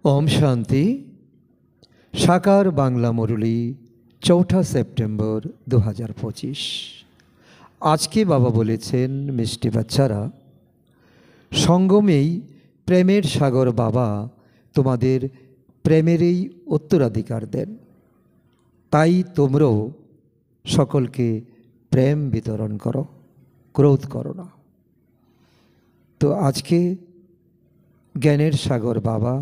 ओम शांति। साकार बांगला मुरली 4 सेप्टेम्बर 2025। आज के बाबा बोलेছেন मिष्टि बाच्चारा संगमेই प्रेमेर सागर बाबा তোমাদের প্রেমেরই উত্তরাধিকার দেন, তাই তোমরাও সকলকে প্রেম বিতরণ করো, ক্রোধ করো না। তো আজকে জ্ঞানের সাগর বাবা,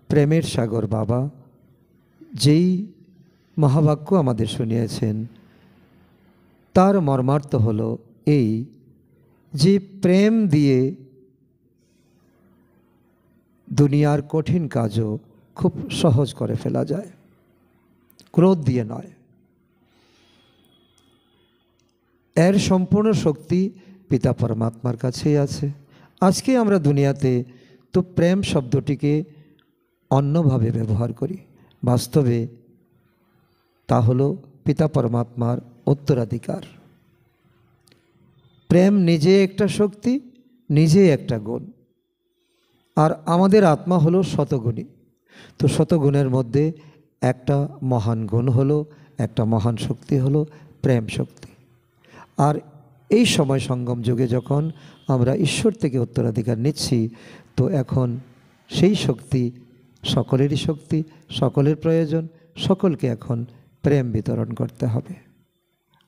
প্রেমের সাগর বাবা যেই মহাবাক্য আমাদের শুনিয়েছেন তার মর্মার্থ হলো এই যে প্রেম দিয়ে দুনিয়ার কঠিন কাজও খুব সহজ করে ফেলা যায়, ক্রোধ দিয়ে নয়। এর সম্পূর্ণ শক্তি পিতা পরমাত্মার কাছেই আছে। আজকে আমরা দুনিয়াতে তো প্রেম শব্দটিকে অন্যভাবে ব্যবহার করি, বাস্তবে তা হলো পিতা পরমাত্মার উত্তরাধিকার। প্রেম নিজে একটা শক্তি, নিজে একটা গুণ, আর আমাদের আত্মা হলো শতগুণী। তো শতগুণের মধ্যে একটা মহান গুণ হলো, একটা মহান শক্তি হলো প্রেম শক্তি। আর এই সময় সঙ্গম যুগে যখন আমরা ঈশ্বর থেকে উত্তরাধিকার নিচ্ছি, তো এখন সেই শক্তি সকলেরই শক্তি, সকলের প্রয়োজন, সকলকে এখন প্রেম বিতরণ করতে হবে।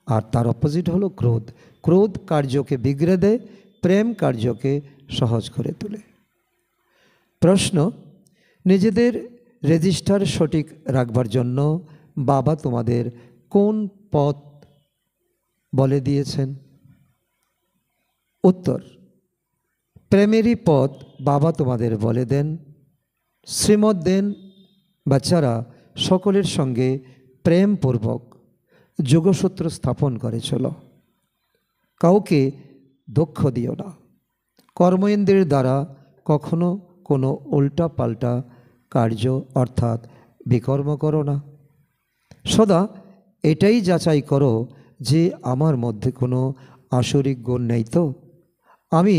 আর তার অপোজিট হলো ক্রোধ। ক্রোধ কার্যকে বিগড়ে দেয়, প্রেম কার্যকে সহজ করে তোলে। প্রশ্ন, নিজেদের রেজিস্টার সঠিক রাখবার জন্য বাবা তোমাদের কোন পথ বলে দিয়েছেন? উত্তর, প্রেমেরই পথ বাবা তোমাদের বলে দেন, শ্রীমত দেন। বাচ্চারা সকলের সঙ্গে প্রেমপূর্বক যোগসূত্র স্থাপন করে চলো, কাউকে দুঃখ দিও না, কর্মেন্দ্রের দ্বারা কখনো কোনো উল্টা পাল্টা কার্য অর্থাৎ বিকর্ম করো না। সদা এটাই যাচাই করো যে আমার মধ্যে কোনো আসরিক গুণ নেই তো, আমি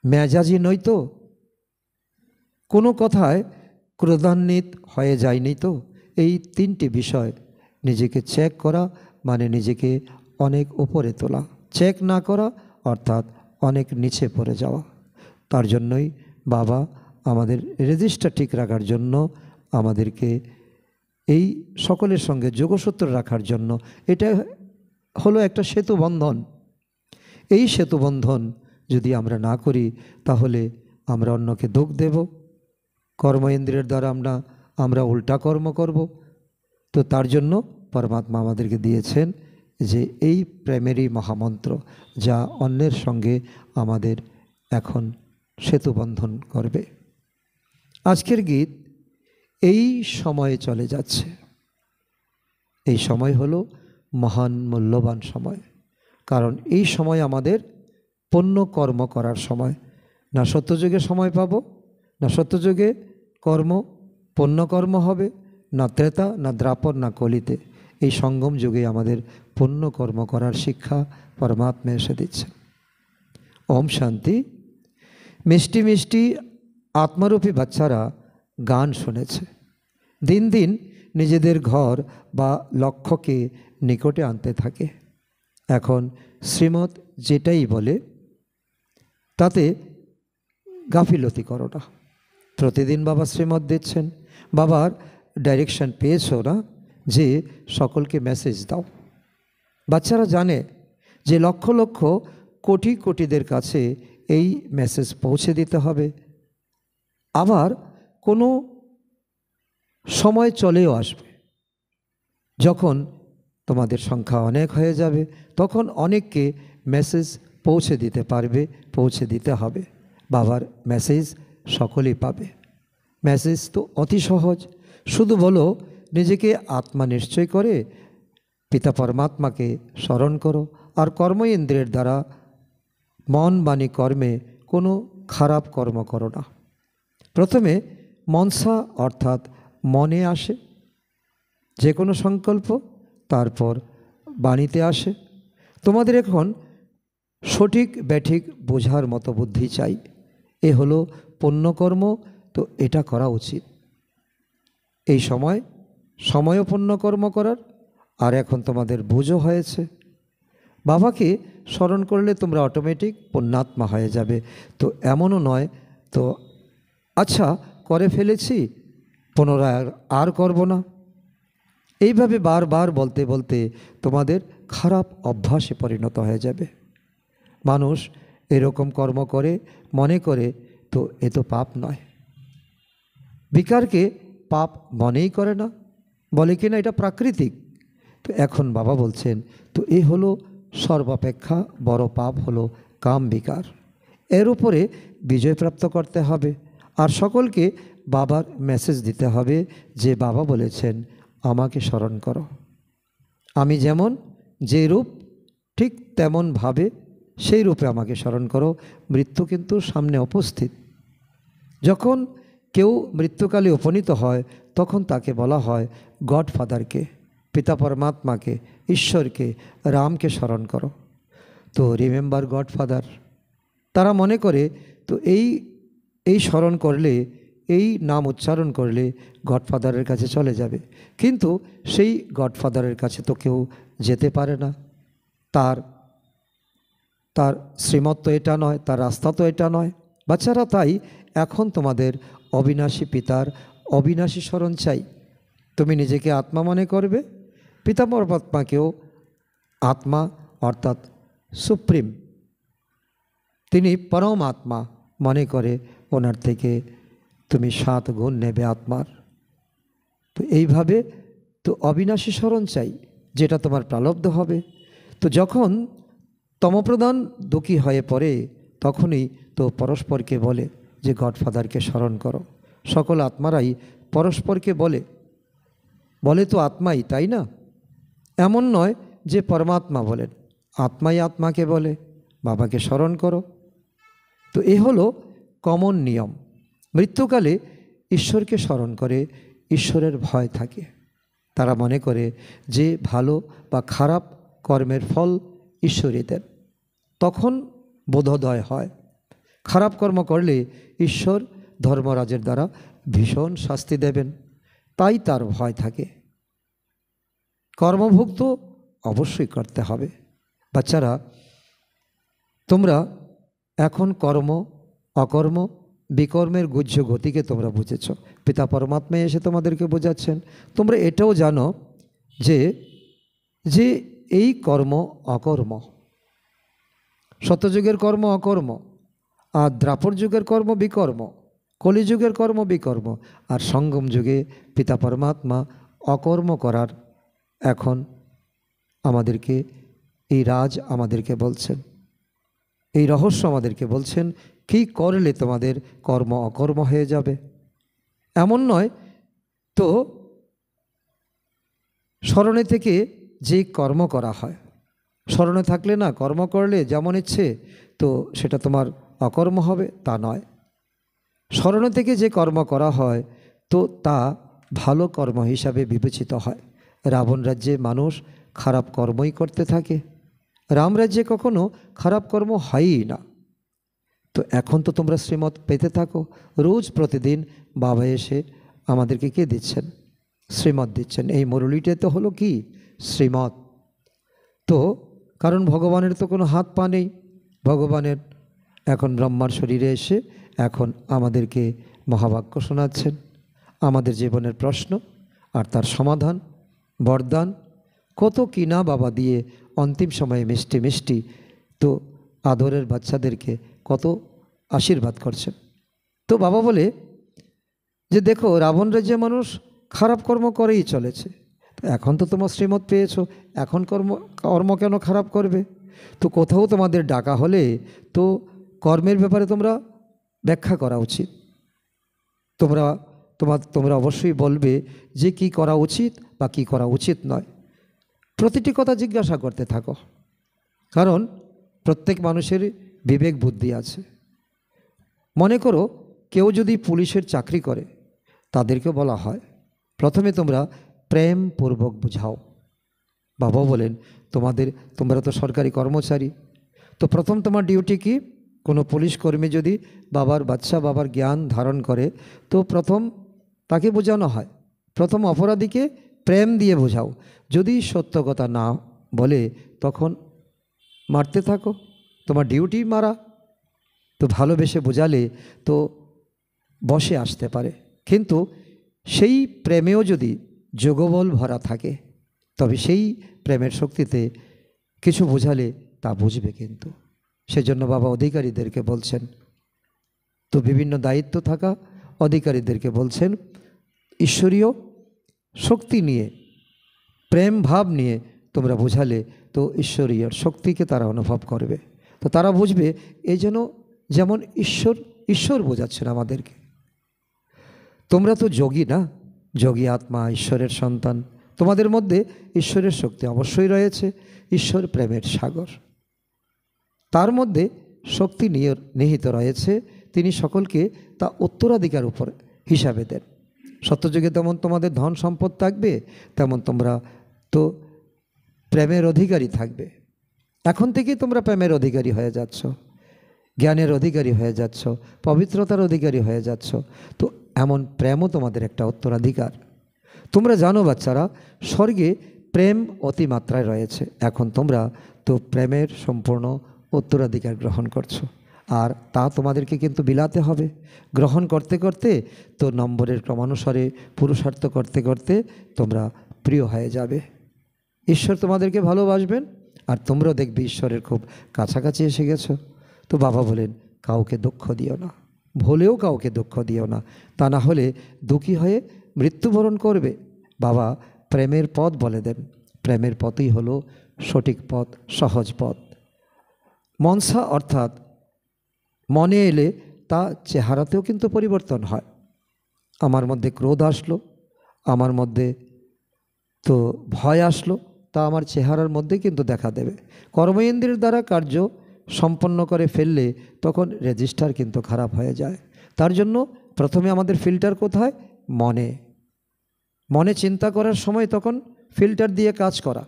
মেজাজি নই তো, কোনো কথায় ক্রোধান্বিত হয়ে যায়নি তো। এই তিনটি বিষয় নিজেকে চেক করা মানে নিজেকে অনেক উপরে তোলা, চেক না করা অর্থাৎ অনেক নিচে পড়ে যাওয়া। তার জন্যই বাবা আমাদের রেজিস্টার ঠিক রাখার জন্য, আমাদেরকে এই সকলের সঙ্গে যোগসূত্র রাখার জন্য, এটা হলো একটা সেতুবন্ধন। এই সেতুবন্ধন যদি আমরা না করি তাহলে আমরা অন্যকে দুঃখ দেব, কর্মেন্দ্রের দ্বারা আমরা উল্টা কর্ম করব। তো তার জন্য পরমাত্মা আমাদেরকে দিয়েছেন যে এই প্রেমেরই মহামন্ত্র, যা অন্যের সঙ্গে আমাদের এখন সেতুবন্ধন করবে। আজকের গীত এই সময়ে চলে যাচ্ছে। এই সময় হলো মহান মূল্যবান সময়, কারণ এই সময় আমাদের পুণ্য কর্ম করার সময়। না সত্যযুগে সময় পাব, না সত্যযুগে কর্ম পুণ্যকর্ম হবে, না ত্রেতা, না দ্রাপর, না কলিতে। এই সঙ্গম যুগে আমাদের পুণ্যকর্ম করার শিক্ষা পরমাত্মা এসে দিচ্ছে। ওম শান্তি। মিষ্টি মিষ্টি আত্মারূপী বাচ্চারা গান শুনেছে, দিন দিন নিজেদের ঘর বা লক্ষ্যকে নিকটে আনতে থাকে। এখন শ্রীমত যেটাই বলে তাতে গাফিলতি করো না। প্রতিদিন বাবা শ্রীমত দিচ্ছেন, বাবার ডাইরেকশন পেয়েছো না যে সকলকে মেসেজ দাও। বাচ্চারা জানে যে লক্ষ লক্ষ কোটি কোটিদের কাছে এই মেসেজ পৌঁছে দিতে হবে। আবার কোনো সময় চলেও আসবে যখন তোমাদের সংখ্যা অনেক হয়ে যাবে, তখন অনেককে মেসেজ পৌঁছে দিতে পারবে, পৌঁছে দিতে হবে। বাবার মেসেজ সকলেই পাবে। মেসেজ তো অতি সহজ, শুধু বলো নিজেকে আত্মা নিশ্চয় করে পিতা পরমাত্মাকে স্মরণ করো, আর কর্ম ইন্দ্রিয়ের দ্বারা মন বাণী কর্মে কোনো খারাপ কর্ম করো না। প্রথমে মনসা অর্থাৎ মনে আসে যে কোনো সংকল্প, তারপর বাণীতে আসে। তোমাদের এখন সঠিক ব্যাঠিক বোঝার মতো বুদ্ধি চাই। এ হলো পুণ্যকর্ম তো এটা করা উচিত। এই সময়পূর্ণ কর্ম করার। আর এখন তোমাদের বুঝও হয়েছে, বাবাকে স্মরণ করলে তোমরা অটোমেটিক পুণ্যাত্মা হয়ে যাবে। তো এমনও নয় তো আচ্ছা করে ফেলেছি পুনরায় আর করব না, এইভাবে বারবার বলতে বলতে তোমাদের খারাপ অভ্যাসে পরিণত হয়ে যাবে। মানুষ এরকম কর্ম করে মনে করে তো এ তো পাপ নয়। বিকারকে পাপ মনেই করে না, বলে কি না এটা প্রাকৃতিক। তো এখন বাবা বলছেন তো এ হলো সর্বাপেক্ষা বড় পাপ হলো কাম বিকার। এর উপরে বিজয় প্রাপ্ত করতে হবে। আর সকলকে বাবার মেসেজ দিতে হবে যে বাবা বলেছেন আমাকে স্মরণ করো, আমি যেমন যে রূপ ঠিক তেমনভাবে সেই রূপে আমাকে স্মরণ করো। মৃত্যু কিন্তু সামনে উপস্থিত। যখন কেউ মৃত্যুকালে উপনীত হয় তখন তাকে বলা হয় গডফাদারকে, পিতা পরমাত্মাকে, ঈশ্বরকে, রামকে স্মরণ করো। তো রিমেম্বার গডফাদার। তারা মনে করে তো এই স্মরণ করলে, এই নাম উচ্চারণ করলে গডফাদারের কাছে চলে যাবে। কিন্তু সেই গডফাদারের কাছে তো কেউ যেতে পারে না। তার শ্রীমত তো এটা নয়, তার রাস্তা তো এটা নয়। বাচ্চারা, তাই এখন তোমাদের অবিনাশী পিতার অবিনাশী স্মরণ চাই। তুমি নিজেকে আত্মা মনে করবে, পিতা পরমাত্মাকেও আত্মা অর্থাৎ সুপ্রিম, তিনি পরম আত্মা মনে করে ওনার থেকে তুমি 7 গুণ নেবে আত্মার। তো এইভাবে তো অবিনাশী স্মরণ চাই, যেটা তোমার প্রালব্ধ হবে। তো যখন তমপ্রধান দুঃখী হয়ে পড়ে তখনই তো পরস্পরকে বলে যে গডফাদারকে স্মরণ করো। সকল আত্মারাই পরস্পরকে বলে তো আত্মাই, তাই না? এমন নয় যে পরমাত্মা বলেন, আত্মাই আত্মাকে বলে বাবাকে স্মরণ করো। তো এ হলো কমন নিয়ম। মৃত্যুকালে ঈশ্বরকে স্মরণ করে ঈশ্বরের ভয় থাকে। তারা মনে করে যে ভালো বা খারাপ কর্মের ফল ঈশ্বরই দেন। তখন বোধোদয় হয় খারাপ কর্ম করলে ঈশ্বর ধর্মরাজের দ্বারা ভীষণ শাস্তি দেবেন, তাই তার ভয় থাকে। কর্মভোগ তো অবশ্যই করতে হবে। বাচ্চারা, তোমরা এখন কর্ম অকর্ম বিকর্মের গুহ্য গতিকে তোমরা বুঝেছ। পিতা পরমাত্মা এসে তোমাদেরকে বোঝাচ্ছেন। তোমরা এটাও জানো যে যে এই কর্ম অকর্ম, সত্যযুগের কর্ম অকর্ম, আর দ্রাপর যুগের কর্ম বিকর্ম, কলিযুগের কর্ম বিকর্ম, আর সঙ্গম যুগে পিতা পরমাত্মা অকর্ম করার এখন আমাদেরকে এই রাজ আমাদেরকে বলছেন, এই রহস্য আমাদেরকে বলছেন কি করলে তোমাদের কর্ম অকর্ম হয়ে যাবে। এমন নয় তো স্মরণে থেকে যে কর্ম করা হয়, স্মরণে থাকলে না কর্ম করলে যেমন ইচ্ছে তো সেটা তোমার অকর্ম হবে, তা নয়। স্মরণে থেকে যে কর্ম করা হয় তো তা ভালো কর্ম হিসাবে বিবেচিত হয়। রাবণ রাজ্যে মানুষ খারাপ কর্মই করতে থাকে, রাম রাজ্যে কখনো খারাপ কর্ম হয়ই না। তো এখন তো তোমরা শ্রীমত পেতে থাকো। রোজ প্রতিদিন বাবা এসে আমাদেরকে কে দিচ্ছেন? শ্রীমত দিচ্ছেন। এই মুরলিটা তো হলো কি শ্রীমত। তো কারণ ভগবানের তো কোনো হাত পা নেই। ভগবানের এখন ব্রহ্মার শরীরে এসে এখন আমাদেরকে মহাবাক্য শোনাচ্ছেন, আমাদের জীবনের প্রশ্ন আর তার সমাধান, বরদান, কত কিনা বাবা দিয়ে অন্তিম সময়ে মিষ্টি মিষ্টি তো আদরের বাচ্চাদেরকে কত আশীর্বাদ করছেন। তো বাবা বলে যে দেখো রাবণ রাজ্যে মানুষ খারাপ কর্ম করেই চলেছে। তো এখন তো তোমার শ্রীমত পেয়েছো, এখন কর্ম কেন খারাপ করবে? তো কোথাও তোমাদের ডাকা হলে তো কর্মের ব্যাপারে তোমরা ব্যাখ্যা করা উচিত। তোমরা অবশ্যই বলবে যে কি করা উচিত বা কি করা উচিত নয়। প্রতিটি কথা জিজ্ঞাসা করতে থাকো, কারণ প্রত্যেক মানুষের বিবেক বুদ্ধি আছে। মনে করো কেউ যদি পুলিশের চাকরি করে, তাদেরকে বলা হয় প্রথমে তোমরা প্রেমপূর্বক বুঝাও। বাবা বলেন তোমরা তো সরকারি কর্মচারী, তো প্রথম তোমার ডিউটি কি? কোনো পুলিশ কর্মী যদি বাবার বাচ্চা বাবার জ্ঞান ধারণ করে, তো প্রথম তাকে বোঝানো হয়, প্রথম অপরাধীকে প্রেম দিয়ে বোঝাও। যদি সত্য কথা না বলে তখন মারতে থাকো, তোমার ডিউটি মারা। তো ভালোবেসে বোঝালে তো বসে আসতে পারে, কিন্তু সেই প্রেমেও যদি যোগবল ভরা থাকে, তবে সেই প্রেমের শক্তিতে কিছু বোঝালে তা বুঝবে। কিন্তু সেজন্য বাবা অধিকারীদেরকে বলছেন, তো বিভিন্ন দায়িত্ব থাকা অধিকারীদেরকে বলছেন, ঈশ্বরীয় শক্তি নিয়ে, প্রেম ভাব নিয়ে তোমরা বোঝালে তো ঈশ্বরীয় শক্তিকে তারা অনুভব করবে। তো তারা বুঝবে এই যেমন ঈশ্বর বোঝাচ্ছেন আমাদেরকে। তোমরা তো যোগী না, যোগী আত্মা, ঈশ্বরের সন্তান, তোমাদের মধ্যে ঈশ্বরের শক্তি অবশ্যই রয়েছে। ঈশ্বর প্রেমের সাগর, তার মধ্যে শক্তি নিহিত রয়েছে। তিনি সকলকে তা উত্তরাধিকার উপর হিসাবে দেন। সত্যযুগে তেমন তোমাদের ধন সম্পদ থাকবে, তেমন তোমরা তো প্রেমের অধিকারী থাকবে। এখন থেকেই তোমরা প্রেমের অধিকারী হয়ে যাচ্ছ, জ্ঞানের অধিকারী হয়ে যাচ্ছ, পবিত্রতার অধিকারী হয়ে যাচ্ছ। তো এমন প্রেমও তোমাদের একটা উত্তরাধিকার। তোমরা জানো বাচ্চারা, স্বর্গে প্রেম অতিমাত্রায় রয়েছে। এখন তোমরা তো প্রেমের সম্পূর্ণ উত্তরাধিকার গ্রহণ করছো, আর তা তোমাদেরকে কিন্তু বিলাতে হবে। গ্রহণ করতে করতে তো নম্বরের ক্রমানুসারে পুরুষার্থ করতে করতে তোমরা প্রিয় হয়ে যাবে। ঈশ্বর তোমাদেরকে ভালোবাসবেন, আর তোমরাও দেখবে ঈশ্বরের খুব কাছাকাছি এসে গেছো। তো বাবা বলেন, কাউকে দুঃখ দিও না, ভুলেও কাউকে দুঃখ দিও না, তা না হলে দুঃখী হয়ে মৃত্যুবরণ করবে। বাবা প্রেমের পথ বলে দেন। প্রেমের পথই হলো সঠিক পথ, সহজ পথ। মনসা অর্থাৎ মনে এলে তা চেহারাতেও কিন্তু পরিবর্তন হয়। আমার মধ্যে ক্রোধ আসলো, আমার মধ্যে তো ভয় আসলো, তা আমার চেহারার মধ্যে কিন্তু দেখা দেবে। কর্মেন্দ্রের দ্বারা কার্য সম্পন্ন করে ফেললে তখন রেজিস্টার কিন্তু খারাপ হয়ে যায়। তার জন্য প্রথমে আমাদের ফিল্টার কোথায়? মনে। মনে চিন্তা করার সময় তখন ফিল্টার দিয়ে কাজ করা,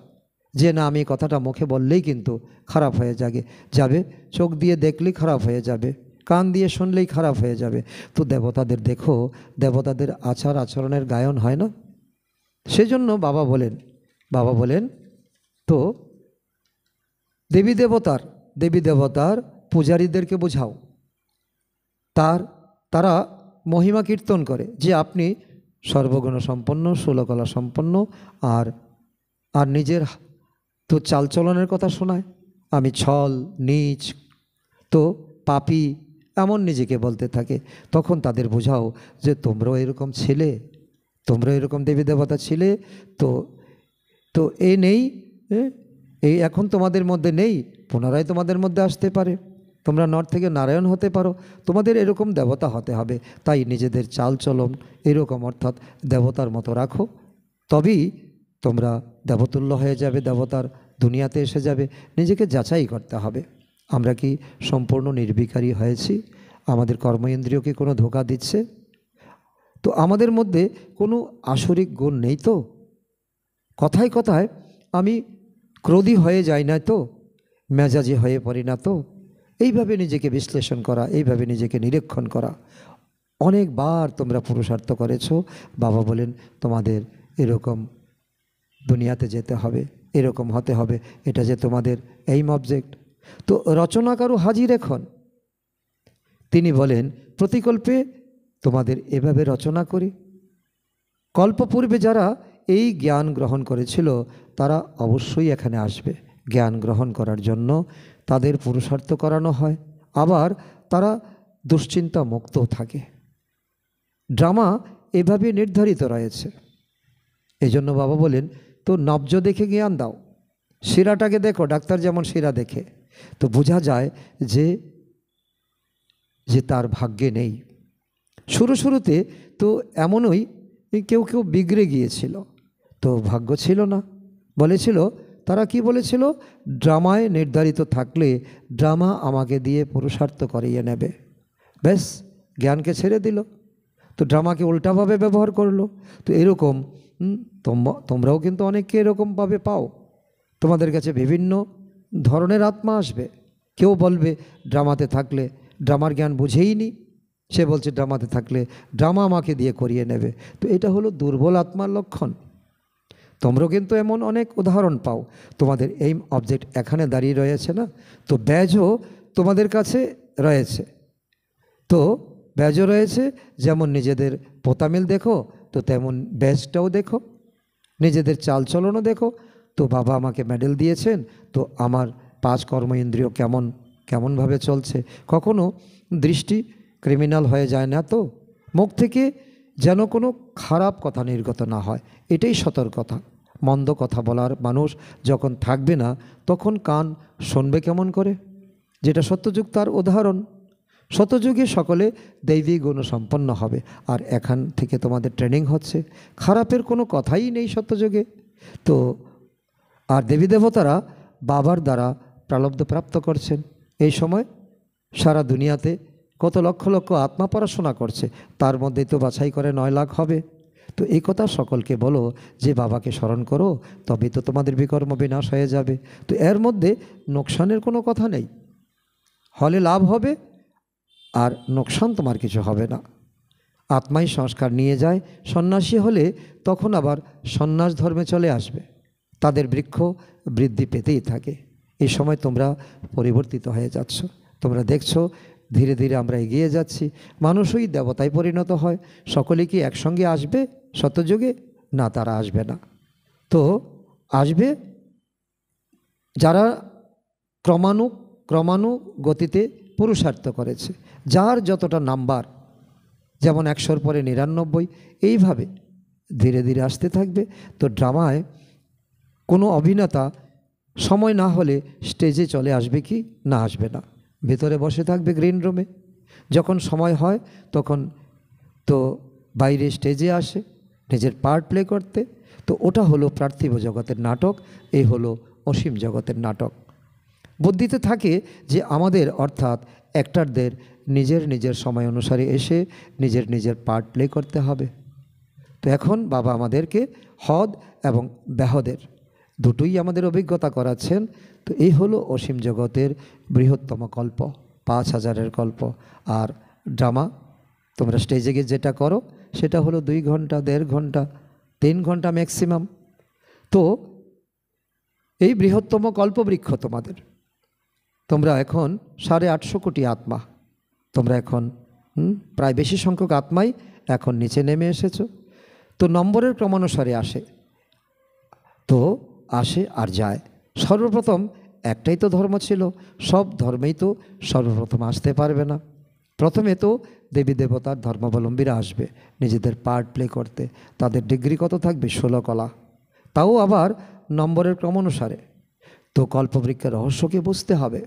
যে না আমি কথাটা মুখে বললেই কিন্তু খারাপ হয়ে যাবে, চোখ দিয়ে দেখলেই খারাপ হয়ে যাবে, কান দিয়ে শুনলেই খারাপ হয়ে যাবে। তো দেবতাদের দেখো, দেবতাদের আচার আচরণের গায়ন হয় না? সেজন্য বাবা বলেন তো দেবী দেবতার পূজারীদেরকে বোঝাও, তারা মহিমা কীর্তন করে যে আপনি সর্বগুণ সম্পন্ন, ষোলকলা সম্পন্ন, আর নিজের তো চালচলনের কথা শোনায়। আমি ছল, নীচ, তো পাপী এমন নিজেকে বলতে থাকে। তখন তাদের বোঝাও যে তোমরাও এরকম ছিলে, তোমরা এরকম দেবী দেবতা ছিলে, তো এ নেই, এই এখন তোমাদের মধ্যে নেই, পুনরায় তোমাদের মধ্যে আসতে পারে। তোমরা নর থেকে নারায়ণ হতে পারো, তোমাদের এরকম দেবতা হতে হবে। তাই নিজেদের চালচলন এরকম অর্থাৎ দেবতার মতো রাখো, তবেই তোমরা দেবতুল্য হয়ে যাবে, দেবতার দুনিয়াতে এসে যাবে। নিজেকে যাচাই করতে হবে, আমরা কি সম্পূর্ণ নির্বিকারী হয়েছি? আমাদের কর্মেন্দ্রিয়কে কোনো ধোঁকা দিচ্ছে? তো আমাদের মধ্যে কোনো আসরিক গুণ নেই তো? কথায় কথায় আমি ক্রোধী হয়ে যাই না তো? মেজাজি হয়ে পড়ি না তো? এইভাবে নিজেকে বিশ্লেষণ করা, এইভাবে নিজেকে নিরীক্ষণ করা। অনেকবার তোমরা পুরুষার্থ করেছো, বাবা বলেন তোমাদের এরকম দুনিয়াতে যেতে হবে, এরকম হতে হবে, এটা যে তোমাদের এইম অবজেক্ট। তো রচনাকারও হাজির এখন, তিনি বলেন প্রতিকল্পে তোমাদের এভাবে রচনা করি। কল্পপূর্বে যারা এই জ্ঞান গ্রহণ করেছিল তারা অবশ্যই এখানে আসবে। জ্ঞান গ্রহণ করার জন্য তাদের পুরুষার্থ করানো হয়, আবার তারা দুশ্চিন্তা মুক্ত থাকে। ড্রামা এভাবে নির্ধারিত রয়েছে। এই জন্য বাবা বলেন তো নবজ দেখে জ্ঞান দাও, শিরাটাকে দেখো, ডাক্তার যেমন শিরা দেখে, তো বোঝা যায় যে তার ভাগ্যে নেই। শুরুতে তো এমনই কেউ বিগড়ে গিয়েছিল, তো ভাগ্য ছিল না, বলেছিল তারা কি বলেছিল, ড্রামায় নির্ধারিত থাকলে ড্রামা আমাকে দিয়ে পুরুষার্থ করিয়ে নেবে। ব্যাস জ্ঞানকে ছেড়ে দিল, তো ড্রামাকে উল্টাভাবে ব্যবহার করলো। তো এরকম তোমরাও কিন্তু অনেককে এরকমভাবে পাও। তোমাদের কাছে বিভিন্ন ধরনের আত্মা আসবে, কেউ বলবে ড্রামাতে থাকলে ড্রামার জ্ঞান বুঝেই নি, সে বলছে ড্রামাতে থাকলে ড্রামা আমাকে দিয়ে করিয়ে নেবে। তো এটা হলো দুর্বল আত্মার লক্ষণ। তোমরাও কিন্তু এমন অনেক উদাহরণ পাও। তোমাদের এইম অবজেক্ট এখানে দাঁড়িয়ে রয়েছে না, তো ব্যাজও তোমাদের কাছে রয়েছে। তো ব্যাজও রয়েছে, যেমন নিজেদের পোতামিল দেখো তো তেমন ব্যাজটাও দেখো, নিজেদের চালচলনও দেখো। তো বাবা আমাকে মেডেল দিয়েছেন, তো আমার 5 কর্ম ইন্দ্রিয় কেমনভাবে চলছে। কখনো দৃষ্টি ক্রিমিনাল হয়ে যায় না তো, মুখ থেকে যেন কোনো খারাপ কথা নির্গত না হয়, এটাই সতর্কতা। মন্দ কথা বলার মানুষ যখন থাকবে না, তখন কান শুনবে কেমন করে, যেটা সত্যযুগ তার উদাহরণ। সত্যযুগে সকলে দৈবী গুণ সম্পন্ন হবে, আর এখান থেকে তোমাদের ট্রেনিং হচ্ছে। খারাপের কোনো কথাই নেই সত্যযুগে। তো আর দেবী দেবতারা বাবার দ্বারা প্রারব্ধ প্রাপ্ত করছেন। এই সময় সারা দুনিয়াতে কত লক্ষ লক্ষ আত্মা পড়াশোনা করছে, তার মধ্যেই তো বাছাই করে 9 লাখ হবে। তো এই কথা সকলকে বলো যে বাবাকে স্মরণ করো, তবেই তো তোমাদের বিকর্ম বিনাশ হয়ে যাবে। তো এর মধ্যে নোকসানের কোনো কথা নেই, হলে লাভ হবে আর নোকসান তোমার কিছু হবে না। আত্মাই সংস্কার নিয়ে যায়। সন্ন্যাসী হলে তখন আবার সন্ন্যাস ধর্মে চলে আসবে, তাদের বৃক্ষ বৃদ্ধি পেতেই থাকে। এই সময় তোমরা পরিবর্তিত হয়ে যাচ্ছ, তোমরা দেখছো ধীরে ধীরে আমরা এগিয়ে যাচ্ছি। মানুষই দেবতায় পরিণত হয়। সকলে কি একসঙ্গে আসবে সত্যযুগে? না, তারা আসবে না। তো আসবে যারা ক্রমানুগতিতে পুরুষার্থ করেছে, যার যতটা নাম্বার, যেমন 100-র পরে 99, এইভাবে ধীরে ধীরে আসতে থাকবে। তো ড্রামায় কোনো অভিনেতা সময় না হলে স্টেজে চলে আসবে কি? না, আসবে না, ভেতরে বসে থাকবে গ্রিন রুমে। যখন সময় হয় তখন তো বাইরে স্টেজে আসে নিজের পার্ট প্লে করতে। তো ওটা হলো পার্থিব জগতের নাটক, এই হলো অসীম জগতের নাটক। বুদ্ধিতে থাকে যে আমাদের অর্থাৎ অ্যাক্টরদের নিজের নিজের সময় অনুসারে এসে নিজের নিজের পার্ট প্লে করতে হবে। তো এখন বাবা আমাদেরকে হদ এবং ব্যাহদের দুটোই আমাদের অভিজ্ঞতা করাচ্ছেন। তো এই হলো অসীম জগতের বৃহত্তম কল্প, 5000-এর কল্প। আর ড্রামা তোমরা স্টেজে গিয়ে যেটা করো সেটা হলো 2 ঘন্টা, 1.5 ঘন্টা, 3 ঘন্টা ম্যাক্সিমাম। তো এই বৃহত্তম কল্পবৃক্ষ তোমাদের, তোমরা এখন 850 কোটি আত্মা, তোমরা এখন প্রায় বেশি সংখ্যক আত্মাই এখন নিচে নেমে এসেছো। তো নম্বরের ক্রমানুসারে আসে, তো আসে আর যায়। সর্বপ্রথম একটাই তো ধর্ম ছিল, সব ধর্মেই তো সর্বপ্রথম আসতে পারবে না। প্রথমে তো দেবী দেবতার ধর্মাবলম্বীরা আসবে নিজেদের পার্ট প্লে করতে। তাদের ডিগ্রি কত থাকবে? 16 কলা, তাও আবার নম্বরের ক্রম অনুসারে। তো কল্পবৃক্ষের রহস্যকে বুঝতে হবে।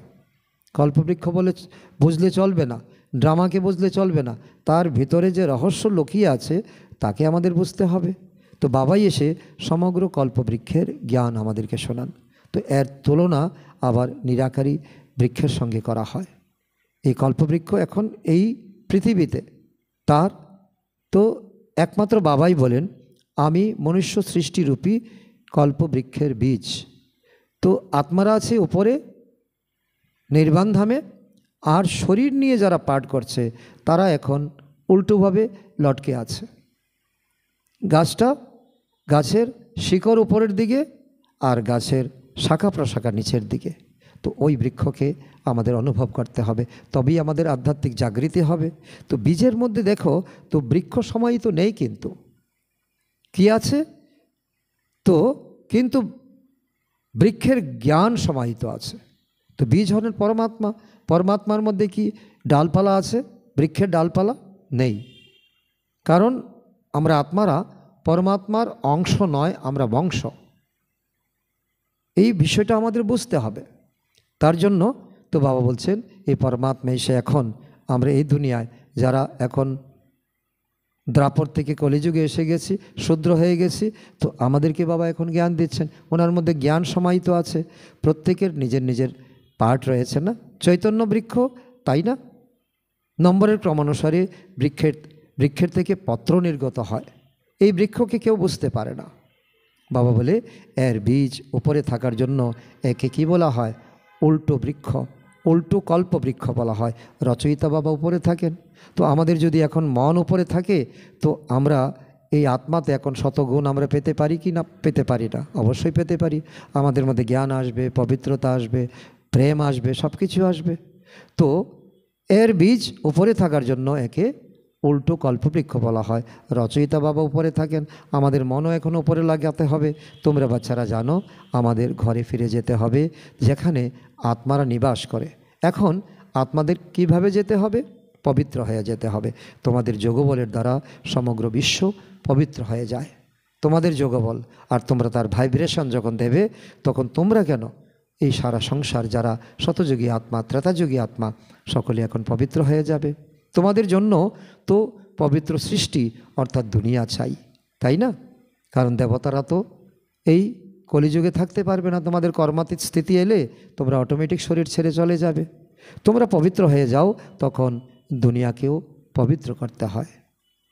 কল্পবৃক্ষ বলে বুঝলে চলবে না, ড্রামাকে বুঝলে চলবে না, তার ভিতরে যে রহস্য লুকিয়ে আছে তাকে আমাদের বুঝতে হবে। তো বাবাই এসে সমগ্র কল্পবৃক্ষের জ্ঞান আমাদেরকে শোনান। তো এর তুলনা আবার নিরাকারী বৃক্ষের সঙ্গে করা হয়। এই কল্পবৃক্ষ এখন এই পৃথিবীতে তার তো একমাত্র বাবাই বলেন, আমি মনুষ্য সৃষ্টিরূপী কল্পবৃক্ষের বীজ। তো আত্মারা আছে উপরে নির্বাণ ধামে, আর শরীর নিয়ে যারা পাঠ করছে তারা এখন উল্টোভাবে লটকে আছে। গাছের শিকড় উপরের দিকে আর গাছের শাখা প্রশাখা নিচের দিকে। তো ওই বৃক্ষকে আমাদের অনুভব করতে হবে, তবেই আমাদের আধ্যাত্মিক জাগৃতি হবে। তো বীজের মধ্যে দেখো তো বৃক্ষ সমাহিত নেই, কিন্তু কি আছে? তো কিন্তু বৃক্ষের জ্ঞান সমাহিত আছে। তো বীজ হলেন পরমাত্মা, পরমাত্মার মধ্যে কি ডালপালা আছে? বৃক্ষের ডালপালা নেই, কারণ আমরা আত্মারা পরমাত্মার অংশ নয়, আমরা বংশ। এই বিষয়টা আমাদের বুঝতে হবে। তার জন্য তো বাবা বলছেন এই পরমাত্মা এসে এখন আমরা এই দুনিয়ায় যারা এখন দ্রাপর থেকে কলিযুগে এসে গেছি, শূদ্র হয়ে গেছি, তো আমাদেরকে বাবা এখন জ্ঞান দিচ্ছেন। ওনার মধ্যে জ্ঞান সমাহিত আছে, প্রত্যেকের নিজের নিজের পার্ট রয়েছে না, চৈতন্য বৃক্ষ, তাই না? নম্বরের ক্রমানুসারে বৃক্ষের থেকে পত্র নির্গত হয়। এই বৃক্ষকে কেউ বুঝতে পারে না। বাবা বলে এর বীজ উপরে থাকার জন্য একে কি বলা হয়? উল্টো বৃক্ষ। উল্টো কল্পবৃক্ষ বলা হয়। রচয়িতা বাবা উপরে থাকেন, তো আমাদের যদি এখন মন উপরে থাকে, তো আমরা এই আত্মাতে এখন শতগুণ আমরা পেতে পারি কি না? পেতে পারি না? অবশ্যই পেতে পারি। আমাদের মধ্যে জ্ঞান আসবে, পবিত্রতা আসবে, প্রেম আসবে, সব কিছু আসবে। তো এর বীজ উপরে থাকার জন্য একে উল্টো কল্পবৃক্ষ বলা হয়। রচয়িতা বাবা উপরে থাকেন, আমাদের মনও এখন উপরে লাগাতে হবে। তোমরা বাচ্চারা জানো আমাদের ঘরে ফিরে যেতে হবে যেখানে আত্মারা নিবাস করে। এখন আত্মাদের কিভাবে যেতে হবে? পবিত্র হয়ে যেতে হবে। তোমাদের যোগবলের দ্বারা সমগ্র বিশ্ব পবিত্র হয়ে যায়, তোমাদের যোগবল। আর তোমরা তার ভাইব্রেশন যখন দেবে, তখন তোমরা কেন, এই সারা সংসার যারা শতযুগী আত্মা, ত্রেতাযুগী আত্মা, সকলে এখন পবিত্র হয়ে যাবে। তোমাদের জন্য তো পবিত্র সৃষ্টি অর্থাৎ দুনিয়া চাই, তাই না? কারণ দেবতারা তো এই কলিযুগে থাকতে পারবে না। তোমাদের কর্মাতীত স্থিতি এলে তোমরা অটোমেটিক শরীর ছেড়ে চলে যাবে। তোমরা পবিত্র হয়ে যাও, তখন দুনিয়াকেও পবিত্র করতে হয়।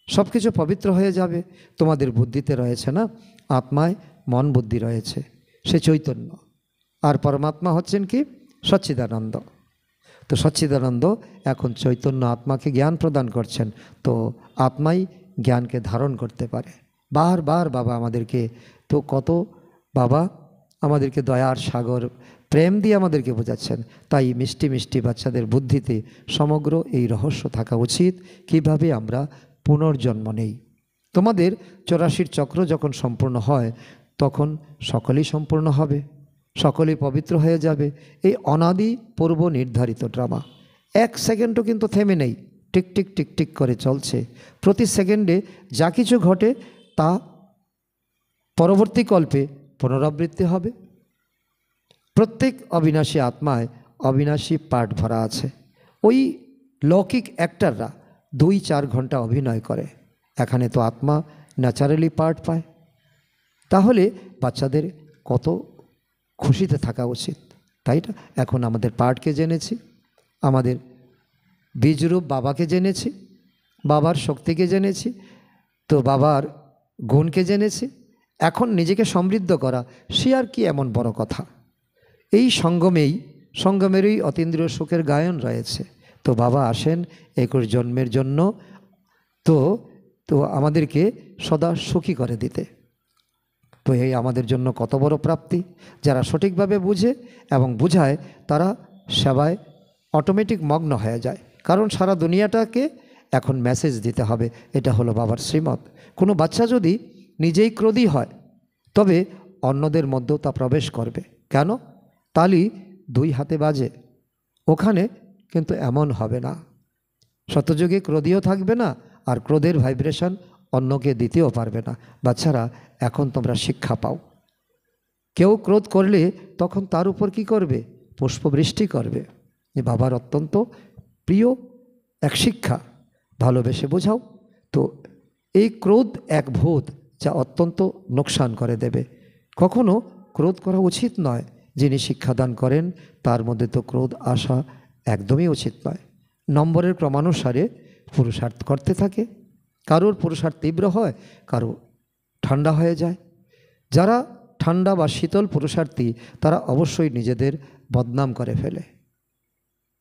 সব কিছু পবিত্র হয়ে যাবে। তোমাদের বুদ্ধিতে রয়েছে না, আত্মায় মন বুদ্ধি রয়েছে, সে চৈতন্য। আর পরমাত্মা হচ্ছেন কি? সচ্চিদানন্দ। তো সচ্চিদানন্দ এখন চৈতন্য আত্মাকে জ্ঞান প্রদান করছেন। তো আত্মাই জ্ঞানকে ধারণ করতে পারে। বারবার বাবা আমাদেরকে, তো কত বাবা আমাদেরকে দয়ার সাগর প্রেম দিয়ে আমাদেরকে বোঝাচ্ছেন। তাই মিষ্টি মিষ্টি বাচ্চাদের বুদ্ধিতে সমগ্র এই রহস্য থাকা উচিত, কিভাবে আমরা পুনর্জন্ম নেই। তোমাদের 84 চক্র যখন সম্পূর্ণ হয়, তখন সকলেই সম্পূর্ণ হবে, সকলেই পবিত্র হয়ে যাবে। এই অনাদি পূর্ব নির্ধারিত ড্রামা 1 সেকেন্ডও কিন্তু থেমে নেই, টিক টিক টিক টিক করে চলছে। প্রতি সেকেন্ডে যা কিছু ঘটে তা পরবর্তী কল্পে পুনরাবৃত্তি হবে। প্রত্যেক অবিনাশী আত্মায় অবিনাশী পার্ট ভরা আছে। ওই লৌকিক অ্যাক্টাররা 2-4 ঘন্টা অভিনয় করে, এখানে তো আত্মা ন্যাচারালি পার্ট পায়। তাহলে বাচ্চাদের কত খুশিতে থাকা উচিত, তাই না? এখন আমাদের পার্টকে জেনেছি, আমাদের বীজরূপ বাবাকে জেনেছি, বাবার শক্তিকে জেনেছি, তো বাবার গুণকে জেনেছি। এখন নিজেকে সমৃদ্ধ করা, সে আর কি এমন বড় কথা? এই সঙ্গমেরই অতীন্দ্রিয় সুখের গায়ন রয়েছে। তো বাবা আসেন 21 জন্মের জন্য, তো আমাদেরকে সদা সুখী করে দিতে। তো এই আমাদের জন্য কত বড় প্রাপ্তি। যারা সঠিকভাবে বুঝে এবং বুঝায়, তারা সেবায় অটোমেটিক মগ্ন হয়ে যায়। কারণ সারা দুনিয়াটাকে এখন মেসেজ দিতে হবে, এটা হলো বাবার শ্রীমত। কোনো বাচ্চা যদি নিজেই ক্রোধী হয়, তবে অন্যদের মধ্যেও তা প্রবেশ করবে। কেন? তালি 2 হাতে বাজে, ওখানে কিন্তু এমন হবে না। শতযুগে ক্রোধীও থাকবে না, আর ক্রোধের ভাইব্রেশন অন্যকে দিতেও পারবে না। বাচ্চারা এখন তোমরা শিক্ষা পাও। কেউ ক্রোধ করলে তখন তার উপর কি করবে? পুষ্পবৃষ্টি করবে। এ বাবার অত্যন্ত প্রিয় এক শিক্ষা, ভালোবেসে বোঝাও। তো এই ক্রোধ এক ভূত, যা অত্যন্ত নোকসান করে দেবে। কখনো ক্রোধ করা উচিত নয়। যিনি শিক্ষাদান করেন তার মধ্যে তো ক্রোধ আসা একদমই উচিত নয়। নম্বরের ক্রমানুসারে পুরুষার্থ করতে থাকে। কারোর পুরুষার্থ তীব্র হয়, কারো ঠান্ডা হয়ে যায়। যারা ঠান্ডা বা শীতল পুরুষার্থী, তারা অবশ্যই নিজেদের বদনাম করে ফেলে।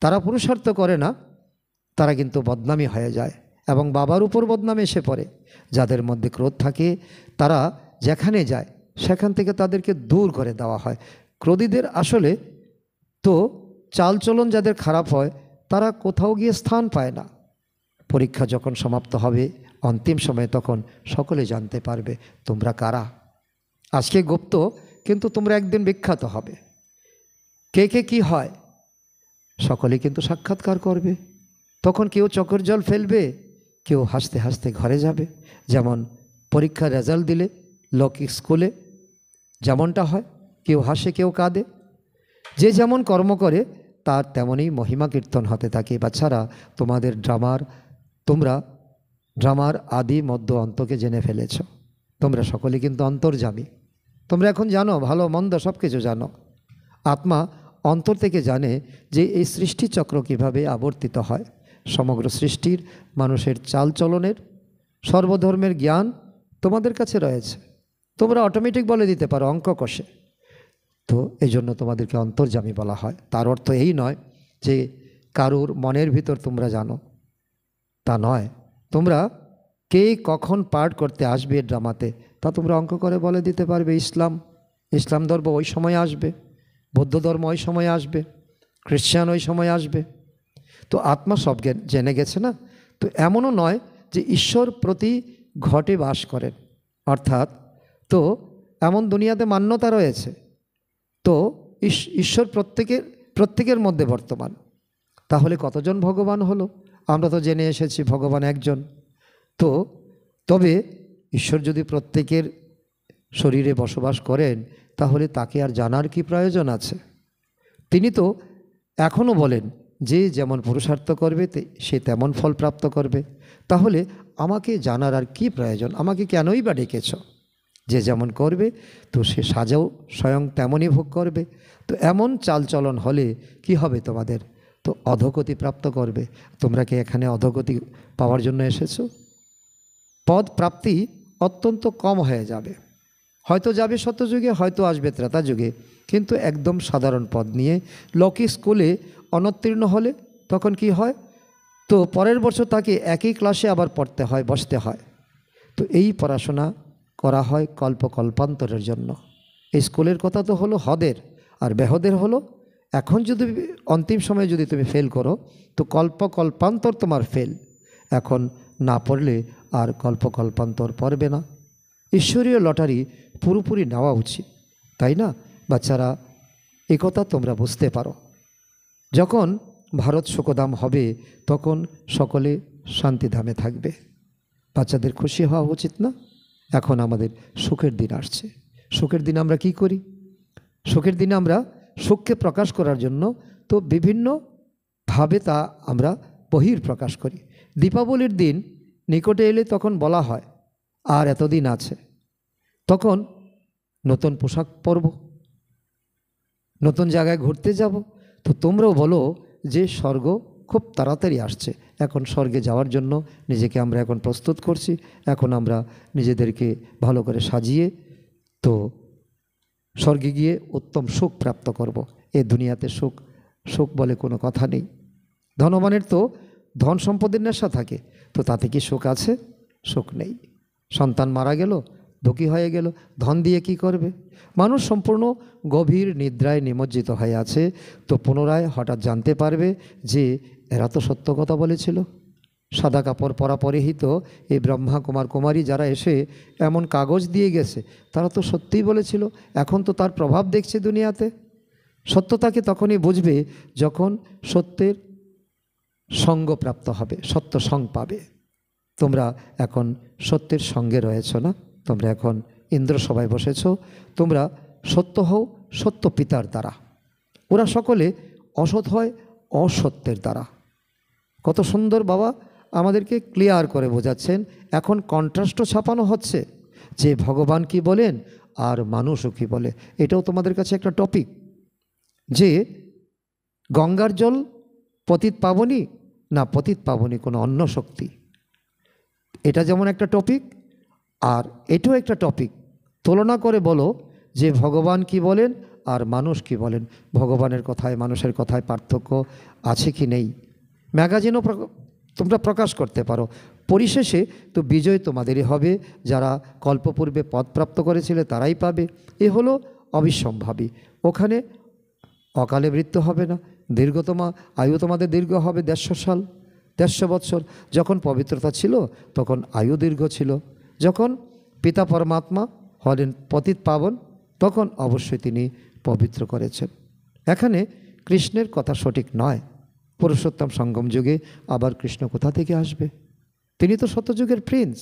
তারা পুরুষার্থ করে না, তারা কিন্তু বদনামই হয়ে যায় এবং বাবার উপর বদনাম এসে পড়ে। যাদের মধ্যে ক্রোধ থাকে, তারা যেখানে যায় সেখান থেকে তাদেরকে দূর করে দেওয়া হয়। ক্রোধীদের আসলে তো চালচলন যাদের খারাপ হয়, তারা কোথাও গিয়ে স্থান পায় না। পরীক্ষা যখন সমাপ্ত হবে অন্তিম সময়ে, তখন সকলে জানতে পারবে তোমরা কারা। আজকে গুপ্ত, কিন্তু তোমরা একদিন বিখ্যাত হবে। কে কে কি হয় সকলে কিন্তু সাক্ষাৎকার করবে। তখন কেউ চোখের জল ফেলবে, কেউ হাসতে হাসতে ঘরে যাবে। যেমন পরীক্ষার রেজাল্ট দিলে লৌকিক স্কুলে যেমনটা হয়, কেউ হাসে কেউ কাঁদে। যে যেমন কর্ম করে তার তেমনই মহিমা কীর্তন হতে থাকে। বাচ্চারা, তোমরা ড্রামার আদি মধ্য অন্তকে জেনে ফেলেছ। তোমরা সকলে কিন্তু অন্তর্যামী। তোমরা এখন জানো, ভালো মন্দ সব কিছু জানো। আত্মা অন্তর থেকে জানে যে এই সৃষ্টিচক্র কীভাবে আবর্তিত হয়। সমগ্র সৃষ্টির মানুষের চালচলনের সর্বধর্মের জ্ঞান তোমাদের কাছে রয়েছে। তোমরা অটোমেটিক বলে দিতে পারো অঙ্ক কষে। তো এই জন্য তোমাদেরকে অন্তর্যামী বলা হয়। তার অর্থ এই নয় যে কারুর মনের ভিতর তোমরা জানো, তা নয়। তোমরা কে কখন পাঠ করতে আসবে ড্রামাতে তা তোমরা অঙ্ক করে বলে দিতে পারবে। ইসলাম ধর্ম ওই সময় আসবে, বৌদ্ধ ধর্ম ওই সময় আসবে, খ্রিশ্চান ওই সময় আসবে। তো আত্মা সব জেনে গেছে না। তো এমনও নয় যে ঈশ্বর প্রতি ঘটে বাস করেন, অর্থাৎ তো এমন দুনিয়াতে মান্যতা রয়েছে, তো ঈশ্বর প্রত্যেকের মধ্যে বর্তমান। তাহলে কতজন ভগবান হলো? আমরা তো জেনে এসেছি ভগবান একজন। তো তবে ঈশ্বর যদি প্রত্যেকের শরীরে বসবাস করেন, তাহলে তাকে আর জানার কি প্রয়োজন আছে? তিনি তো এখনও বলেন যে যেমন পুরুষার্থ করবে সে তেমন ফল প্রাপ্ত করবে। তাহলে আমাকে জানার আর কি প্রয়োজন? আমাকে কেনই বা ডেকেছ? যে যেমন করবে তো সে সাজাও স্বয়ং তেমনই ভোগ করবে। তো এমন চালচলন হলে কি হবে তোমাদের? তো অধোগতি প্রাপ্ত করবে। তোমরা কি এখানে অধোগতি পাওয়ার জন্য এসেছো? পদ প্রাপ্তি অত্যন্ত কম হয়ে যাবে, হয়তো যাবে সত্যযুগে, হয়তো আসবে ত্রেতা যুগে, কিন্তু একদম সাধারণ পদ নিয়ে। লৌকিক স্কুলে অনুত্তীর্ণ হলে তখন কি হয়? তো পরের বছর তাকে একই ক্লাসে আবার পড়তে হয়, বসতে হয়। তো এই পড়াশোনা করা হয় কল্পান্তরের জন্য। এই স্কুলের কথা তো হলো হদের, আর বেহদের হলো এখন যদি অন্তিম সময়ে যদি তুমি ফেল করো তো কল্পান্তর তোমার ফেল। এখন না পড়লে আর কল্পান্তর পড়বে না। ঈশ্বরীয় লটারি পুরোপুরি নেওয়া উচিত, তাই না বাচ্চারা? একথা তোমরা বুঝতে পারো। যখন ভারত শোকধাম হবে তখন সকলে শান্তিধামে থাকবে। বাচ্চাদের খুশি হওয়া উচিত না? এখন আমাদের সুখের দিন আসছে। সুখের দিন আমরা কি করি? সুখের দিনে আমরা সুখকে প্রকাশ করার জন্য তো বিভিন্নভাবে তা আমরা প্রকাশ করি। দীপাবলির দিন নিকটে এলে তখন বলা হয় আর এতদিন আছে, তখন নতুন পোশাক পরব, নতুন জায়গায় ঘুরতে যাব। তো তোমরাও বলো যে স্বর্গ খুব তাড়াতাড়ি আসছে, এখন স্বর্গে যাওয়ার জন্য নিজেকে আমরা এখন প্রস্তুত করছি। এখন আমরা নিজেদেরকে ভালো করে সাজিয়ে তো স্বর্গে গিয়ে উত্তম সুখ প্রাপ্ত করব। এ দুনিয়াতে সুখ বলে কোনো কথা নেই। ধনবানের তো ধন সম্পদের নেশা থাকে, তো তাতে কি সুখ আছে? সুখ নেই। সন্তান মারা গেল, দুঃখী হয়ে গেল, ধন দিয়ে কি করবে? মানুষ সম্পূর্ণ গভীর নিদ্রায় নিমজ্জিত হয়ে আছে। তো পুনরায় হঠাৎ জানতে পারবে যে এরা তো সত্য কথা বলেছিল। সাদা কাপড় পরা পরিহিত এই ব্রহ্মা কুমারী যারা এসে এমন কাগজ দিয়ে গেছে, তারা তো সত্যিই বলেছিল। এখন তো তার প্রভাব দেখছে দুনিয়াতে। সত্যতাকে তখনই বুঝবে যখন সত্যের সঙ্গ প্রাপ্ত হবে, সত্য সঙ্গ পাবে। তোমরা এখন সত্যের সঙ্গে রয়েছ না? তোমরা এখন ইন্দ্র সভায় বসেছ। তোমরা সত্য হও সত্য পিতার দ্বারা। ওরা সকলে অসৎ হয় অসত্যের দ্বারা। কত সুন্দর বাবা আমাদেরকে ক্লিয়ার করে বোঝাচ্ছেন। এখন কন্ট্রাস্টও ছাপানো হচ্ছে যে ভগবান কি বলেন আর মানুষও কি বলে। এটাও তোমাদের কাছে একটা টপিক, যে গঙ্গার জল পতিত পাবনী না পতিত পাবনী কোনো অন্য শক্তি। এটা যেমন একটা টপিক, আর এটাও একটা টপিক। তুলনা করে বলো যে ভগবান কি বলেন আর মানুষ কি বলেন। ভগবানের কথায় মানুষের কথায় পার্থক্য আছে কি নেই? ম্যাগাজিনও তোমরা প্রকাশ করতে পারো। পরিশেষে তো বিজয় তোমাদেরই হবে। যারা কল্পপূর্বে পদ প্রাপ্ত করেছিলে তারাই পাবে। এ হলো অবিসম্ভাবী। ওখানে অকালে মৃত্যু হবে না। দীর্ঘতমা আয়ু তোমাদের দীর্ঘ হবে 150 সাল, 150 বৎসর। যখন পবিত্রতা ছিল তখন আয়ু দীর্ঘ ছিল। যখন পিতা পরমাত্মা হলেন পতিত পাবন, তখন অবশ্যই তিনি পবিত্র করেছেন। এখানে কৃষ্ণের কথা সঠিক নয়। পুরুষোত্তম সঙ্গম যুগে আবার কৃষ্ণ কোথা থেকে আসবে? তিনি তো সত্যযুগের প্রিন্স।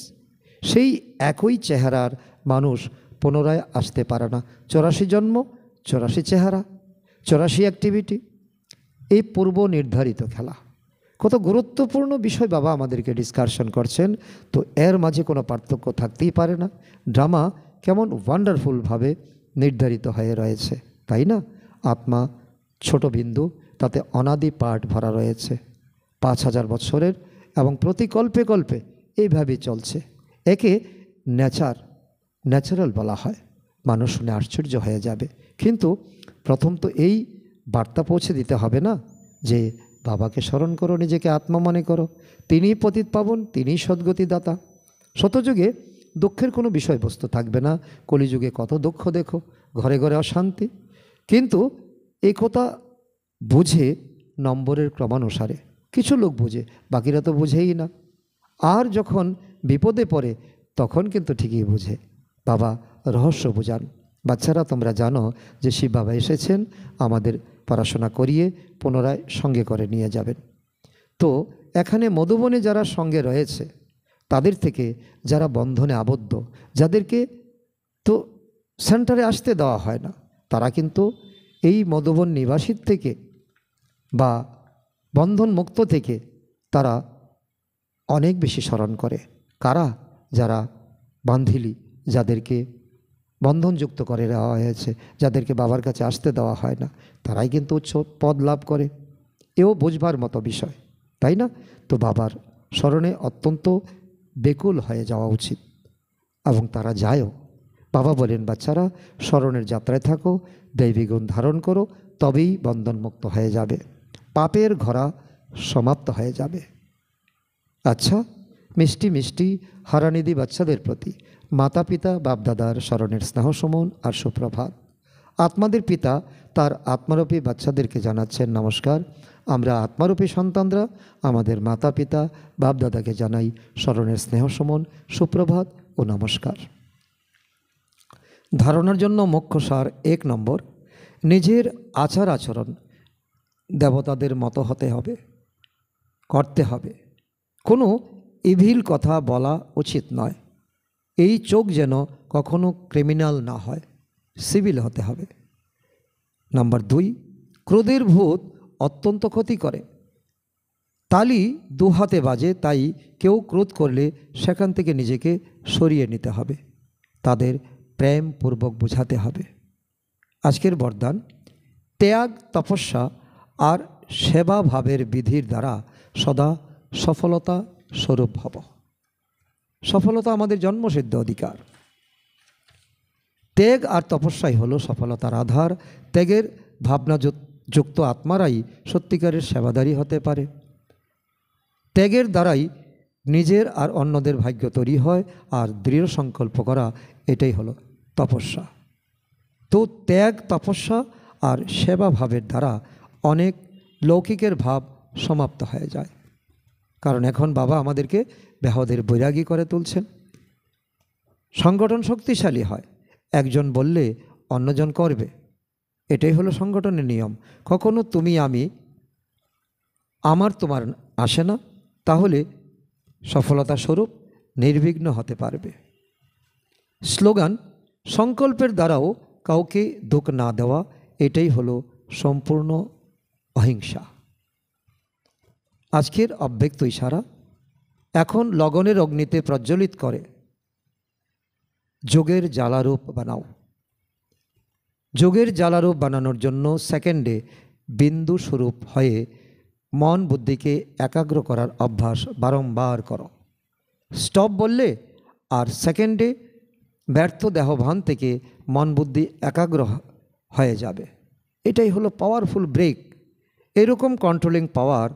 সেই একই চেহারার মানুষ পুনরায় আসতে পারে না। 84 জন্ম, 84 চেহারা, 84 অ্যাক্টিভিটি, এই পূর্ব নির্ধারিত খেলা। কত গুরুত্বপূর্ণ বিষয় বাবা আমাদেরকে ডিসকাশন করছেন। তো এর মাঝে কোনো পার্থক্য থাকতেই পারে না। ড্রামা কেমন ওয়ান্ডারফুলভাবে নির্ধারিত হয়ে রয়েছে, তাই না? আত্মা ছোট বিন্দু, তাতে অনাদি পাঠ ভরা রয়েছে 5000 বৎসরের, এবং প্রতি কল্পে কল্পে এইভাবেই চলছে। একে ন্যাচারাল বলা হয়। মানুষ শুনে আশ্চর্য হয়ে যাবে। কিন্তু প্রথম তো এই বার্তা পৌঁছে দিতে হবে না যে বাবাকে স্মরণ করো, নিজেকে আত্মা মনে করো, তিনিই পতিত পাবন, তিনিই সদ্গতিদাতা। শতযুগে দুঃখের কোনো বিষয়বস্তু থাকবে না। কলিযুগে কত দুঃখ দেখো, ঘরে ঘরে অশান্তি। কিন্তু এই কথা বুঝে নম্বরের ক্রমানুসারে কিছু লোক বুঝে, বাকিরা তো বুঝেই না। আর যখন বিপদে পড়ে তখন কিন্তু ঠিকই বুঝে। বাবা রহস্য বুঝান, বাচ্চারা তোমরা জানো যে শিব বাবা এসেছেন আমাদের পড়াশোনা করিয়ে পুনরায় সঙ্গে করে নিয়ে যাবেন। তো এখানে মধুবনে যারা সঙ্গে রয়েছে তাদের থেকে যারা বন্ধনে আবদ্ধ, যাদেরকে তো সেন্টারে আসতে দেওয়া হয় না, তারা কিন্তু এই মধুবন নিবাসীর থেকে বা বন্ধন মুক্ত থেকে তারা অনেক বেশি স্মরণ করে। কারা? যারা বান্ধিলি, যাদেরকে বন্ধনযুক্ত করে দেওয়া হয়েছে, যাদেরকে বাবার কাছে আসতে দেওয়া হয় না, তারাই কিন্তু উচ্চ পদ লাভ করে। এও বুঝবার মতো বিষয়, তাই না? তো বাবার স্মরণে অত্যন্ত বেকুল হয়ে যাওয়া উচিত, এবং তারা যায়ও। বাবা বলেন, বাচ্চারা স্মরণের যাত্রায় থাকো, দৈবিক গুণ ধারণ করো, তবেই বন্ধনমুক্ত হয়ে যাবে, পাপের ঘোড়া সমাপ্ত হয়ে যাবে। আচ্ছা, মিষ্টি মিষ্টি হারানিধি বাচ্চাদের প্রতি মাতা পিতা বাপদাদার স্মরণের স্নেহ সুমন আর সুপ্রভাত। আত্মাদের পিতা তার আত্মারূপী বাচ্চাদেরকে জানাচ্ছেন নমস্কার। আমরা আত্মারূপী সন্তানরা আমাদের মাতা পিতা বাপদাদাকে জানাই স্মরণের স্নেহ সুমন, সুপ্রভাত ও নমস্কার। ধারণার জন্য মুখ্য সার 1 নম্বর, নিজের আচার আচরণ দেবতাদের মতো হতে হবে, করতে হবে। কোনো ইভিল কথা বলা উচিত নয়। এই চোখ যেন কখনো ক্রিমিনাল না হয়, সিভিল হতে হবে। নাম্বার 2, ক্রোধের ভূত অত্যন্ত ক্ষতি করে। তালি 2 হাতে বাজে, তাই কেউ ক্রোধ করলে সেখান থেকে নিজেকে সরিয়ে নিতে হবে, তাদের প্রেমপূর্বক বোঝাতে হবে। আজকের বরদান, ত্যাগ, তপস্যা আর সেবা ভাবের বিধির দ্বারা সদা সফলতা স্বরূপ হব। সফলতা আমাদের জন্মসিদ্ধ অধিকার। ত্যাগ আর তপস্যাই হলো সফলতার আধার। ত্যাগের ভাবনা যুক্ত আত্মারাই সত্যিকারের সেবাদারী হতে পারে। ত্যাগের দ্বারাই নিজের আর অন্যদের ভাগ্য তৈরি হয়, আর দৃঢ় সংকল্প করা, এটাই হলো তপস্যা। তো ত্যাগ, তপস্যা আর সেবা ভাবের দ্বারা অনেক লৌকিকের ভাব সমাপ্ত হয়ে যায়। কারণ এখন বাবা আমাদেরকে বেহদের বৈরাগী করে তুলছেন। সংগঠন শক্তিশালী হয়, একজন বললে অন্যজন করবে, এটাই হলো সংগঠনের নিয়ম। কখনো তুমি আমি, আমার তোমার আসে না, তাহলে সফলতা স্বরূপ নির্বিঘ্ন হতে পারবে। স্লোগান, সংকল্পের দ্বারাও কাউকে দুঃখ না দেওয়া, এটাই হলো সম্পূর্ণ অহিংসা। আজকের অব্যক্ত ইশারা, এখন লগনের অগ্নিতে প্রজ্বলিত করে যোগের জ্বালারূপ বানাও। যোগের জ্বালারূপ বানানোর জন্য সেকেন্ডে বিন্দু স্বরূপ হয়ে মন বুদ্ধিকে একাগ্র করার অভ্যাস বারংবার করো। স্টপ বললে আর সেকেন্ডে ব্যর্থ দেহভান থেকে মন বুদ্ধি একাগ্র হয়ে যাবে। এটাই হলো পাওয়ারফুল ব্রেক। এরকম কন্ট্রোলিং পাওয়ার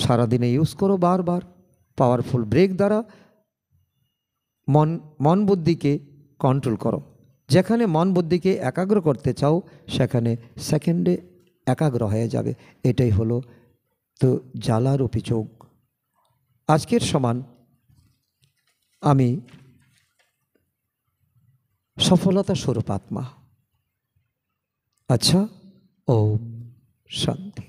সারাদিনে ইউজ করো বারবার। পাওয়ারফুল ব্রেক দ্বারা মন বুদ্ধিকে কন্ট্রোল করো। যেখানে মন বুদ্ধিকে একাগ্র করতে চাও সেখানে সেকেন্ডে একাগ্র হয়ে যাবে। এটাই হলো তো জ্বালারূপী যোগ। আজকের সমান আমি সফলতা স্বরূপ আত্মা। আচ্ছা, ওম শান্তি।